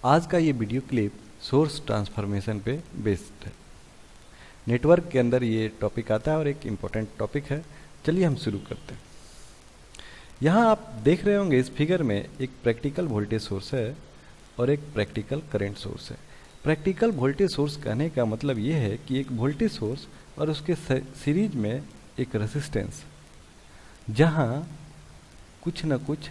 आज का ये वीडियो क्लिप सोर्स ट्रांसफॉर्मेशन पे बेस्ड है। नेटवर्क के अंदर ये टॉपिक आता है और एक इम्पोर्टेंट टॉपिक है। चलिए हम शुरू करते हैं। यहाँ आप देख रहे होंगे इस फिगर में एक प्रैक्टिकल वोल्टेज सोर्स है और एक प्रैक्टिकल करंट सोर्स है। प्रैक्टिकल वोल्टेज सोर्स कहने का मतलब ये है कि एक वोल्टेज सोर्स और उसके सीरीज में एक रेसिस्टेंस, जहाँ कुछ न कुछ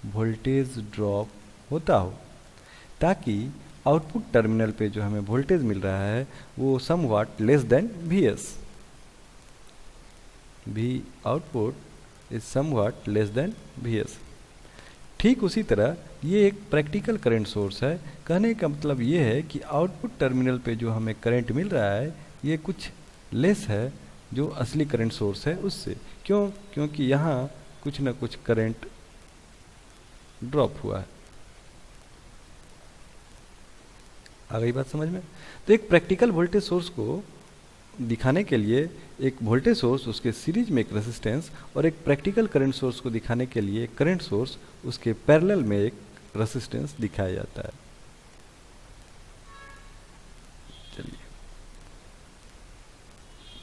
वोल्टेज ड्रॉप होता हो, ताकि आउटपुट टर्मिनल पे जो हमें वोल्टेज मिल रहा है वो somewhat less than Vs। V output is somewhat less than Vs। ठीक उसी तरह ये एक प्रैक्टिकल करंट सोर्स है। कहने का मतलब ये है कि आउटपुट टर्मिनल पे जो हमें करंट मिल रहा है ये कुछ लेस है जो असली करंट सोर्स है उससे। क्यों? क्योंकि यहाँ कुछ न कुछ करंट ड्रॉप हुआ है। आ गई बात समझ में? तो एक प्रैक्टिकल वोल्टेज सोर्स को दिखाने के लिए एक वोल्टेज सोर्स, उसके सीरीज में एक रेसिस्टेंस, और एक प्रैक्टिकल करंट सोर्स को दिखाने के लिए एक करंट सोर्स, उसके पैरेलल में एक रेसिस्टेंस दिखाया जाता है। चलिए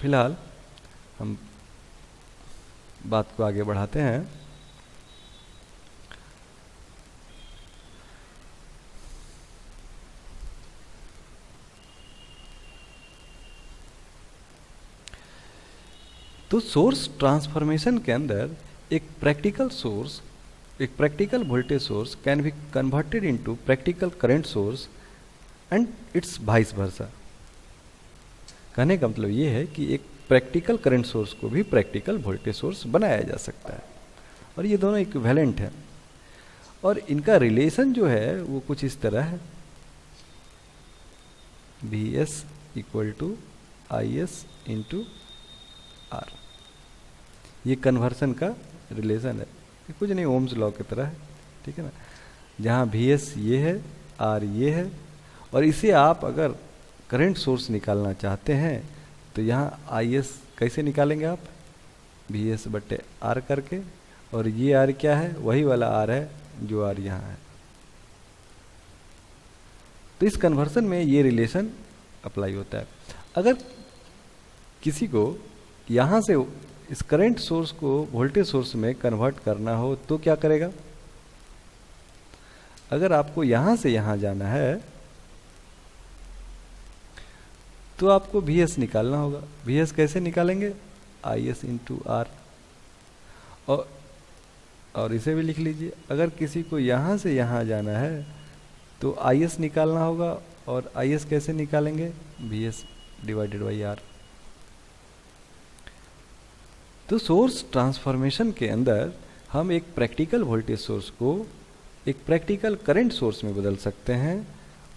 फिलहाल हम बात को आगे बढ़ाते हैं। तो सोर्स ट्रांसफॉर्मेशन के अंदर एक practical voltage source can be converted into practical current source and it's vice versa. कहने का मतलब ये है कि एक प्रैक्टिकल करंट सोर्स को भी प्रैक्टिकल वोल्टेज सोर्स बनाया जा सकता है, और ये दोनों इक्विवेलेंट हैं। और इनका रिलेशन जो है वो कुछ इस तरह है, Vs equal to Is into R। ये कन्वर्सन का रिलेशन है, ये कुछ नहीं, ओम्स लॉ की तरह है, ठीक है ना। जहाँ Vs ये है, R ये है, और इसे आप अगर करंट सोर्स निकालना चाहते हैं तो यहाँ Is कैसे निकालेंगे आप? Vs बटे R करके, और ये R क्या है? वही वाला R है जो R यहाँ है। तो इस कन्वर्सन में ये रिलेशन अप्लाई होता है। अगर किसी को यहाँ से इस करंट सोर्स को वोल्टेज सोर्स में कन्वर्ट करना हो तो क्या करेगा? अगर आपको यहाँ से यहाँ जाना है तो आपको Vs निकालना होगा। Vs कैसे निकालेंगे? Is into R। और इसे भी लिख लीजिए, अगर किसी को यहाँ से यहाँ जाना है तो Is निकालना होगा, और Is कैसे निकालेंगे? Vs divided by R। तो सोर्स ट्रांसफॉर्मेशन के अंदर हम एक प्रैक्टिकल वोल्टेज सोर्स को एक प्रैक्टिकल करंट सोर्स में बदल सकते हैं,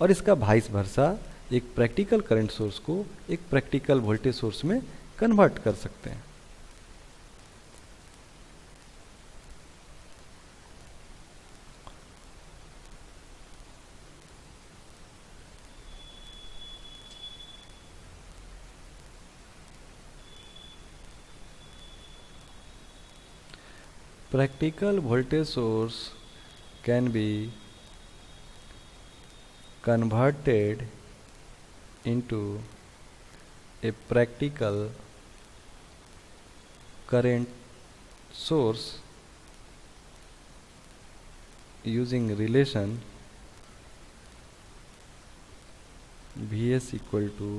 और इसका वाइस वर्सा एक प्रैक्टिकल करंट सोर्स को एक प्रैक्टिकल वोल्टेज सोर्स में कन्वर्ट कर सकते हैं। Practical voltage source can be converted into a practical current source using relation Vs equal to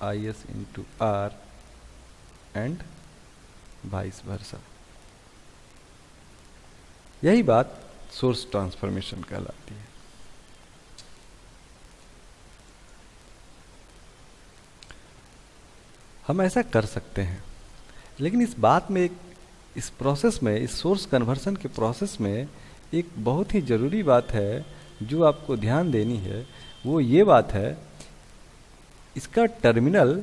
Is into R and vice versa। यही बात source transformation कहलाती है। हम ऐसा कर सकते हैं, लेकिन इस बात में इस प्रोसेस में, इस सोर्स कन्वर्सन के प्रोसेस में एक बहुत ही ज़रूरी बात है जो आपको ध्यान देनी है। वो ये बात है, इसका टर्मिनल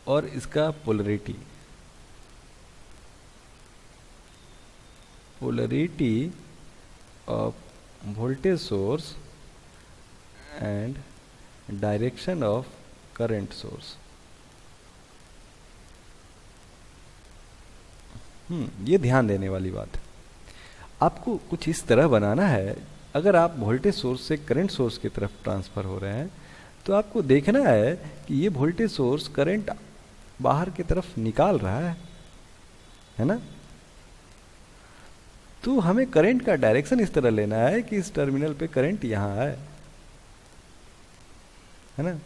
और इसका polarity of voltage source and direction of current source। ये ध्यान देने वाली बात है। आपको कुछ इस तरह बनाना है, अगर आप वोल्टेज सोर्स से करंट सोर्स की तरफ ट्रांसफ़र हो रहे हैं तो आपको देखना है कि ये वोल्टेज सोर्स करंट बाहर की तरफ निकाल रहा है ना। तो हमें करंट का डायरेक्शन इस तरह लेना है कि इस टर्मिनल पे करंट यहां है ना।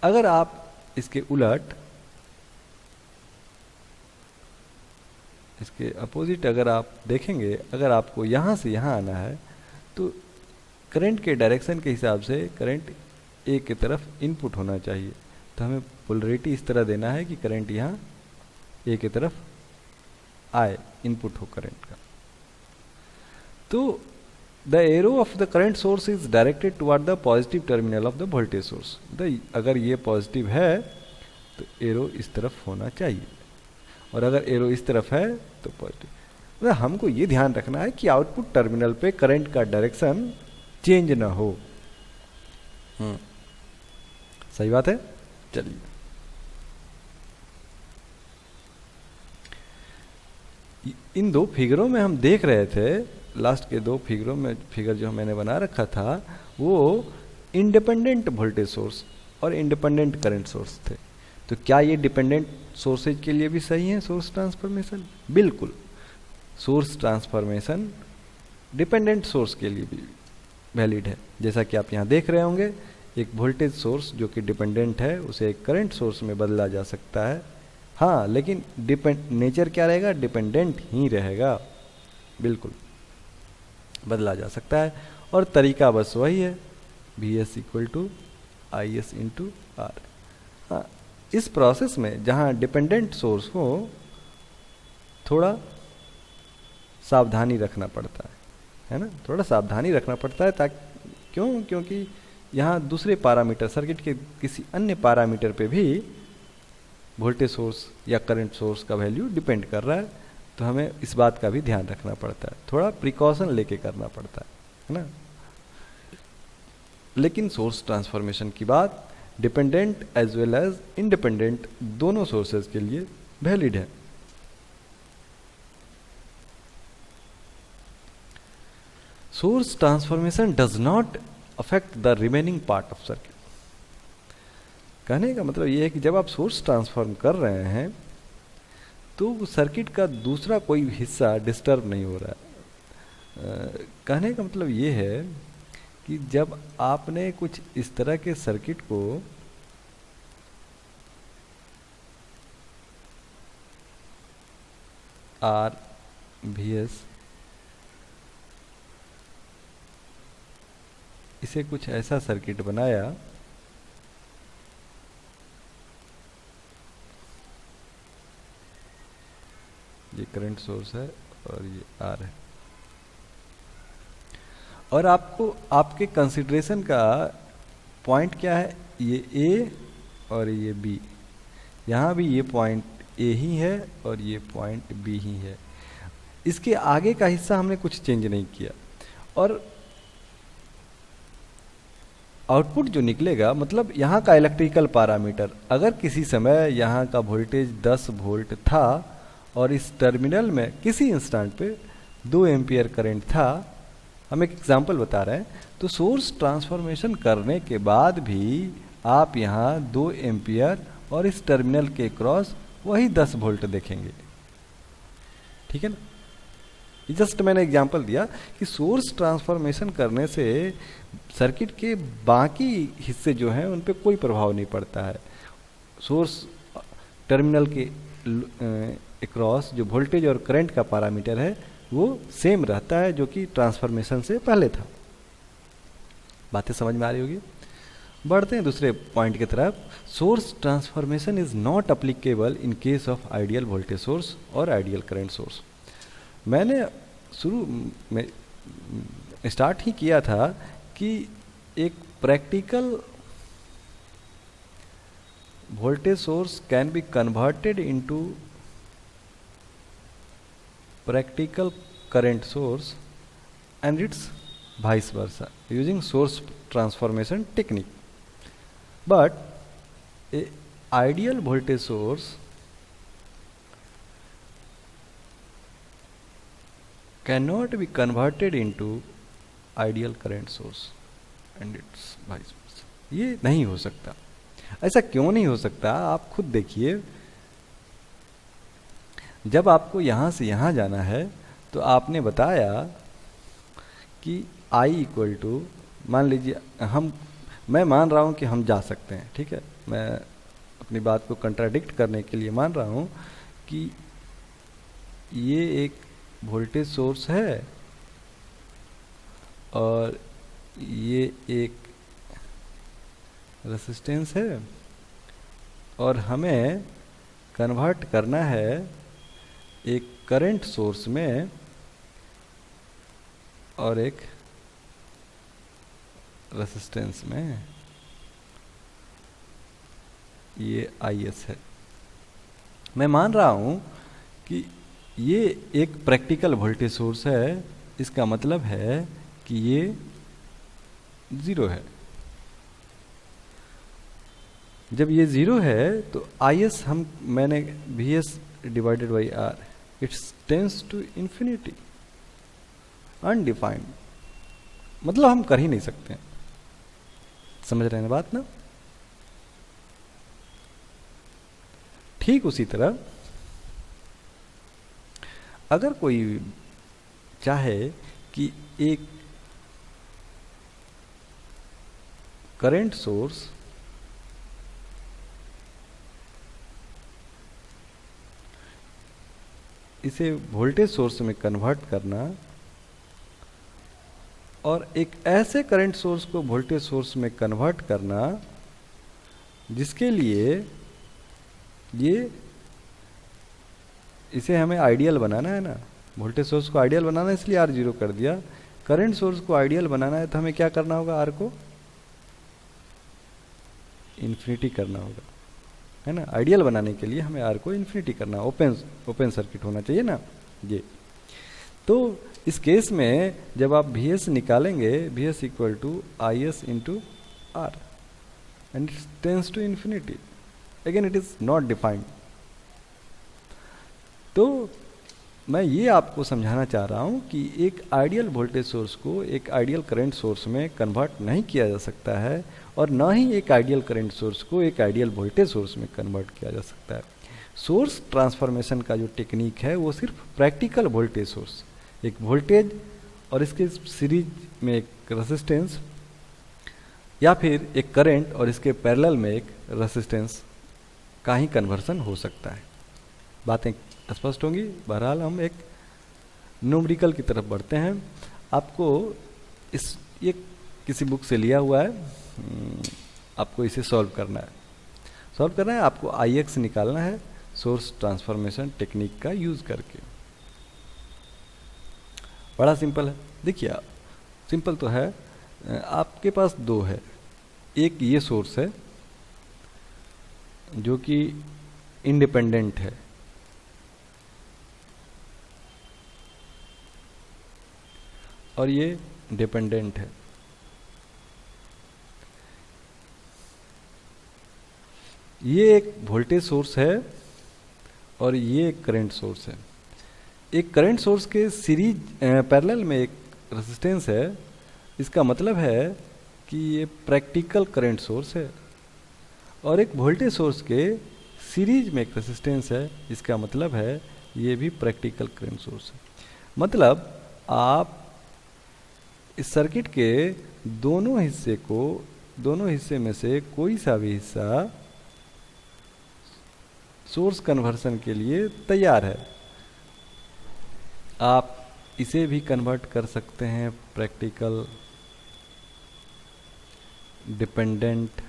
अगर आप इसके उलट, इसके अपोजिट अगर आप देखेंगे, अगर आपको यहां से यहां आना है तो करंट के डायरेक्शन के हिसाब से करंट ए की तरफ इनपुट होना चाहिए। तो हमें पोलरिटी इस तरह देना है कि करंट यहाँ ए की तरफ आए, इनपुट हो करंट का। तो the arrow of the current source is directed toward the positive terminal of the voltage source. अगर ये पॉजिटिव है तो एरो इस तरफ होना चाहिए, और अगर एरो इस तरफ है तो पॉजिटिव। मतलब हमको ये ध्यान रखना है कि आउटपुट टर्मिनल पे करंट का डायरेक्शन चेंज ना हो। सही बात है। चलिए, इन दो फिगरों में हम देख रहे थे, लास्ट के दो फिगरों में, फिगर जो मैंने बना रखा था वो इंडिपेंडेंट वोल्टेज सोर्स और इंडिपेंडेंट करंट सोर्स थे। तो क्या ये डिपेंडेंट सोर्सेज के लिए भी सही है सोर्स ट्रांसफॉर्मेशन? बिल्कुल, सोर्स ट्रांसफॉर्मेशन डिपेंडेंट सोर्स के लिए भी वैलिड है। जैसा कि आप यहाँ देख रहे होंगे, एक वोल्टेज सोर्स जो कि डिपेंडेंट है उसे एक करंट सोर्स में बदला जा सकता है। हाँ, लेकिन नेचर क्या रहेगा? डिपेंडेंट ही रहेगा, बिल्कुल बदला जा सकता है। और तरीका बस वही है, Vs equal to I S into R. हाँ, इस प्रोसेस में जहाँ डिपेंडेंट सोर्स हो थोड़ा सावधानी रखना पड़ता है ना, थोड़ा सावधानी रखना पड़ता है। ताकि क्योंकि यहाँ दूसरे पैरामीटर, सर्किट के किसी अन्य पैरामीटर पे भी वोल्टेज सोर्स या करंट सोर्स का वैल्यू डिपेंड कर रहा है। तो हमें इस बात का भी ध्यान रखना पड़ता है, थोड़ा प्रिकॉशन लेके करना पड़ता है ना। लेकिन सोर्स ट्रांसफॉर्मेशन की बात dependent as well as independent दोनों सोर्सेज के लिए वैलिड है। Source transformation does not affect the remaining part of circuit. कहने का मतलब यह है कि जब आप सोर्स ट्रांसफॉर्म कर रहे हैं तो सर्किट का दूसरा कोई हिस्सा डिस्टर्ब नहीं हो रहा है। कहने का मतलब ये है कि जब आपने कुछ इस तरह के सर्किट को आर वी एस, इसे कुछ ऐसा सर्किट बनाया ये करंट सोर्स है और ये आर है, और आपको आपके कंसिडरेशन का पॉइंट क्या है? ये ए और ये बी। यहाँ भी ये पॉइंट ए ही है और ये पॉइंट बी ही है। इसके आगे का हिस्सा हमने कुछ चेंज नहीं किया, और आउटपुट जो निकलेगा, मतलब यहाँ का इलेक्ट्रिकल पैरामीटर, अगर किसी समय यहाँ का वोल्टेज 10 वोल्ट था और इस टर्मिनल में किसी इंस्टेंट पे 2 एम्पियर करंट था, हम एक एग्जांपल बता रहे हैं, तो सोर्स ट्रांसफॉर्मेशन करने के बाद भी आप यहाँ 2 एम्पियर और इस टर्मिनल के क्रॉस वही 10 वोल्ट देखेंगे। ठीक है ना? जस्ट मैंने एग्जांपल दिया कि सोर्स ट्रांसफॉर्मेशन करने से सर्किट के बाकी हिस्से जो हैं उन पे कोई प्रभाव नहीं पड़ता है। सोर्स टर्मिनल के अक्रॉस जो वोल्टेज और करंट का पैरामीटर है वो सेम रहता है जो कि ट्रांसफॉर्मेशन से पहले था। बातें समझ में आ रही होगी। बढ़ते हैं दूसरे पॉइंट की तरफ। Source transformation is not applicable in case of ideal voltage source और आइडियल करंट सोर्स। मैंने शुरू में स्टार्ट ही किया था कि एक practical voltage source can be converted into practical current source and its vice versa using source transformation technique. But a ideal voltage source cannot be converted into ideal current source and it's vice versa. ये नहीं हो सकता। ऐसा क्यों नहीं हो सकता, आप खुद देखिए। जब आपको यहां से यहां जाना है तो आपने बताया कि I इक्वल टू, मान लीजिए मैं मान रहा हूं कि हम जा सकते हैं, ठीक है, मैं अपनी बात को कंट्राडिक्ट करने के लिए मान रहा हूं कि ये एक वोल्टेज सोर्स है और ये एक रेसिस्टेंस है और हमें कन्वर्ट करना है एक करंट सोर्स में और एक रेसिस्टेंस में। ये IS है। मैं मान रहा हूं कि ये एक प्रैक्टिकल वोल्टेज सोर्स है, इसका मतलब है कि ये 0 है। जब ये 0 है तो IS मैंने VS divided by R, it's tends to infinity, undefined, मतलब हम कर ही नहीं सकते। समझ रहे हैं बात ना? ठीक उसी तरह अगर कोई चाहे कि एक करंट सोर्स इसे वोल्टेज सोर्स में कन्वर्ट करना और एक ऐसे करंट सोर्स को वोल्टेज सोर्स में कन्वर्ट करना जिसके लिए इसे हमें आइडियल बनाना है ना। वोल्टेज सोर्स को आइडियल बनाना है, इसलिए R 0 कर दिया। करंट सोर्स को आइडियल बनाना है तो हमें क्या करना होगा, R को इन्फिनिटी करना होगा, है ना। आइडियल बनाने के लिए हमें R को इन्फिनिटी करना, ओपन सर्किट होना चाहिए ना ये। तो इस केस में जब आप VS निकालेंगे, VS equal to IS into R and it tends to infinity, again it is not defined. तो मैं ये आपको समझाना चाह रहा हूं कि एक आइडियल वोल्टेज सोर्स को एक आइडियल करंट सोर्स में कन्वर्ट नहीं किया जा सकता है और ना ही एक आइडियल करंट सोर्स को एक आइडियल वोल्टेज सोर्स में कन्वर्ट किया जा सकता है। सोर्स ट्रांसफॉर्मेशन का जो टेक्निक है वो सिर्फ प्रैक्टिकल वोल्टेज सोर्स, एक वोल्टेज और इसके सीरीज में एक रेसिस्टेंस, या फिर एक करंट और इसके पैरेलल में एक रेसिस्टेंस का ही कन्वर्सन हो सकता है। बातें स्पष्ट होंगी। बहरहाल हम एक न्यूमेरिकल की तरफ बढ़ते हैं। आपको ये किसी बुक से लिया हुआ है, आपको इसे सॉल्व करना है। आपको IX निकालना है सोर्स ट्रांसफॉर्मेशन टेक्निक का यूज करके। बड़ा सिंपल है, देखिए सिंपल तो है। आपके पास दो है, एक ये सोर्स है जो कि इंडिपेंडेंट है, और ये डिपेंडेंट है। ये एक वोल्टेज सोर्स है और ये एक करंट सोर्स है। एक करंट सोर्स के सीरीज पैरेलल में एक रेजिस्टेंस है, इसका मतलब है कि ये प्रैक्टिकल करंट सोर्स है, और एक वोल्टेज सोर्स के सीरीज में एक रेजिस्टेंस है, इसका मतलब है ये भी प्रैक्टिकल करंट सोर्स है। मतलब आप इस सर्किट के दोनों हिस्से में से कोई सा भी हिस्सा सोर्स कन्वर्सन के लिए तैयार है। आप इसे भी कन्वर्ट कर सकते हैं प्रैक्टिकल डिपेंडेंट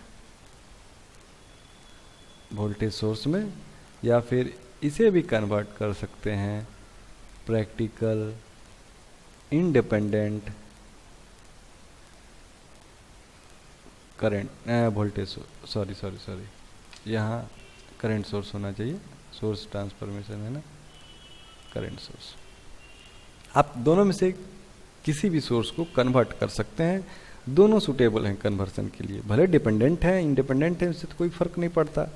वोल्टेज सोर्स में, या फिर इसे भी कन्वर्ट कर सकते हैं practical independent current voltage sorry यहाँ करंट सोर्स होना चाहिए, सोर्स ट्रांसफॉर्मेशन है ना, करंट सोर्स। आप दोनों में से किसी भी सोर्स को कन्वर्ट कर सकते हैं, दोनों सुटेबल हैं कन्वर्सन के लिए, भले डिपेंडेंट है इंडिपेंडेंट है, उससे तो कोई फर्क नहीं पड़ता।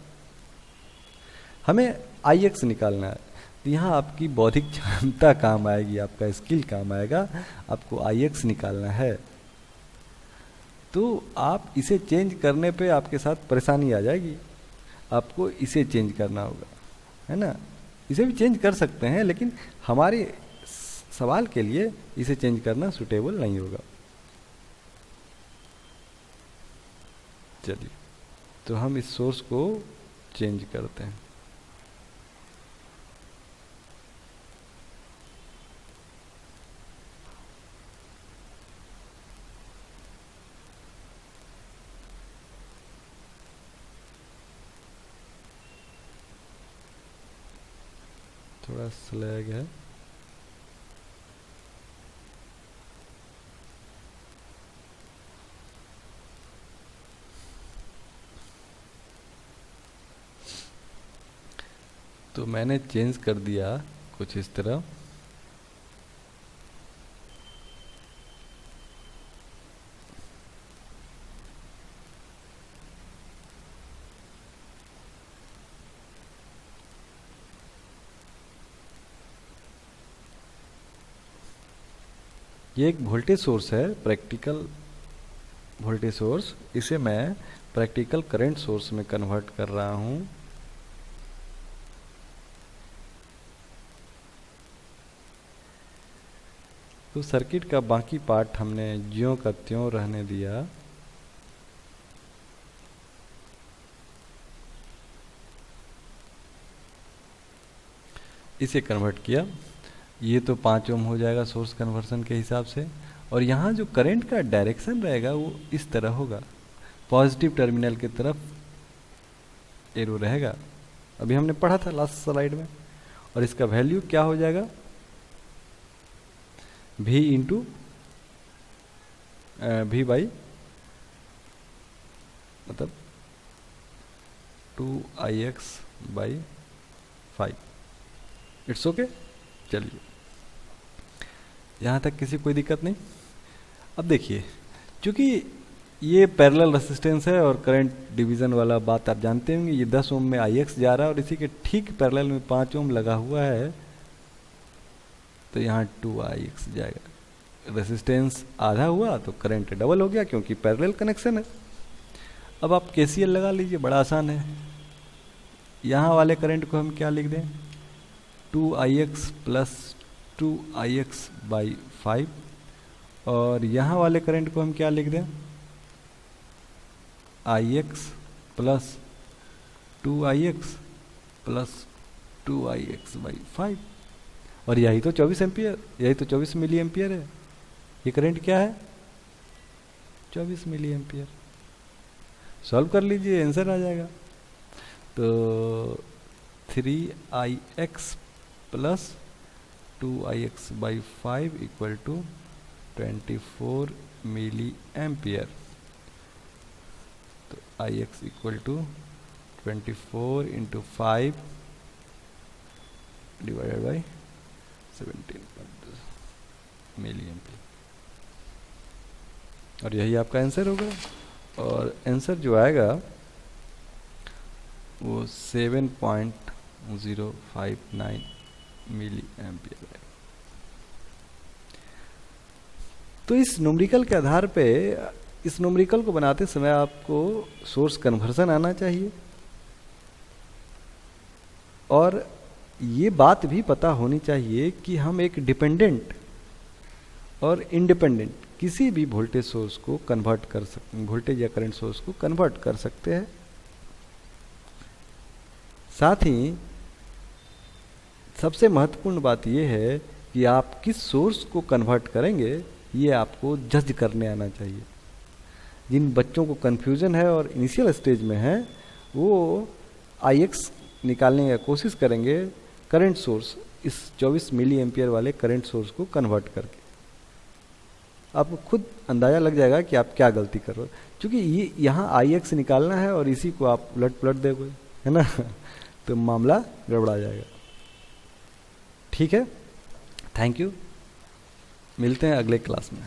हमें IX निकालना है, तो यहाँ आपकी बौद्धिक क्षमता काम आएगी, आपका स्किल काम आएगा, आपको IX निकालना है। तो आप इसे चेंज करने पे आपके साथ परेशानी आ जाएगी, आपको इसे चेंज करना होगा, है ना। इसे भी चेंज कर सकते हैं, लेकिन हमारे सवाल के लिए इसे चेंज करना सुटेबल नहीं होगा। चलिए, तो हम इस सोर्स को चेंज करते हैं। थोड़ा स्लैग है। तो मैंने चेंज कर दिया कुछ इस तरह। ये एक वोल्टेज सोर्स है, प्रैक्टिकल वोल्टेज सोर्स। इसे मैं प्रैक्टिकल करंट सोर्स में कन्वर्ट कर रहा हूं। तो सर्किट का बाकी पार्ट हमने ज्यों का त्यों रहने दिया। इसे कन्वर्ट किया। ये तो 5 ओम हो जाएगा सोर्स कन्वर्सन के हिसाब से। और यहाँ जो करंट का डायरेक्शन रहेगा वो इस तरह होगा, पॉजिटिव टर्मिनल की तरफ एरो रहेगा। अभी हमने पढ़ा था लास्ट स्लाइड में। और इसका वैल्यू क्या हो जाएगा, V इंटू V बाई मतलब 2IX बाई 5। It's okay. चलिए, यहाँ तक किसी कोई दिक्कत नहीं। अब देखिए, क्योंकि ये पैरेलल रेसिस्टेंस है और करंट डिवीजन वाला बात आप जानते होंगे। ये 10 ओम में IX जा रहा है और इसी के ठीक पैरेलल में 5 ओम लगा हुआ है, तो यहाँ 2IX जाएगा। रेसिस्टेंस आधा हुआ तो करंट डबल हो गया, क्योंकि पैरेलल कनेक्शन है। अब आप KCL लगा लीजिए, बड़ा आसान है। यहाँ वाले करंट को हम क्या लिख दें, 2IX प्लस 2IX बाई 5। और यहाँ वाले करंट को हम क्या लिख दें, IX plus 2IX plus 2IX by 5। और यही तो 24 एम्पियर, यही तो 24 मिली एम्पियर है। ये करंट क्या है, 24 मिली एम्पियर। सॉल्व कर लीजिए, आंसर आ जाएगा। तो 3IX plus 2IX by 5 equal to 24 milli ampere. तो IX equal to 24 into 5 divided by 17 milli ampere. और यही आपका आंसर होगा। और आंसर जो आएगा वो 7.059 मिली एम्पियर है। तो इस न्यूमेरिकल के आधार पे, इस न्यूमेरिकल को बनाते समय आपको सोर्स कन्वर्जन आना चाहिए। और ये बात भी पता होनी चाहिए कि हम एक डिपेंडेंट और इंडिपेंडेंट किसी भी वोल्टेज सोर्स को कन्वर्ट कर सकते हैं, वोल्टेज या करंट सोर्स को कन्वर्ट कर सकते हैं। साथ ही सबसे महत्वपूर्ण बात यह है कि आप किस सोर्स को कन्वर्ट करेंगे, ये आपको जज करने आना चाहिए। जिन बच्चों को कन्फ्यूजन है और इनिशियल स्टेज में है, वो IX निकालने की कोशिश करेंगे करंट सोर्स, इस 24 मिली एम्पियर वाले करंट सोर्स को कन्वर्ट करके। आपको खुद अंदाजा लग जाएगा कि आप क्या गलती कर रहे हो, क्योंकि ये यहाँ IX निकालना है और इसी को आप उलट पुलट दोगे, है ना, तो मामला गड़बड़ा जाएगा। ठीक है, थैंक यू, मिलते हैं अगले क्लास में।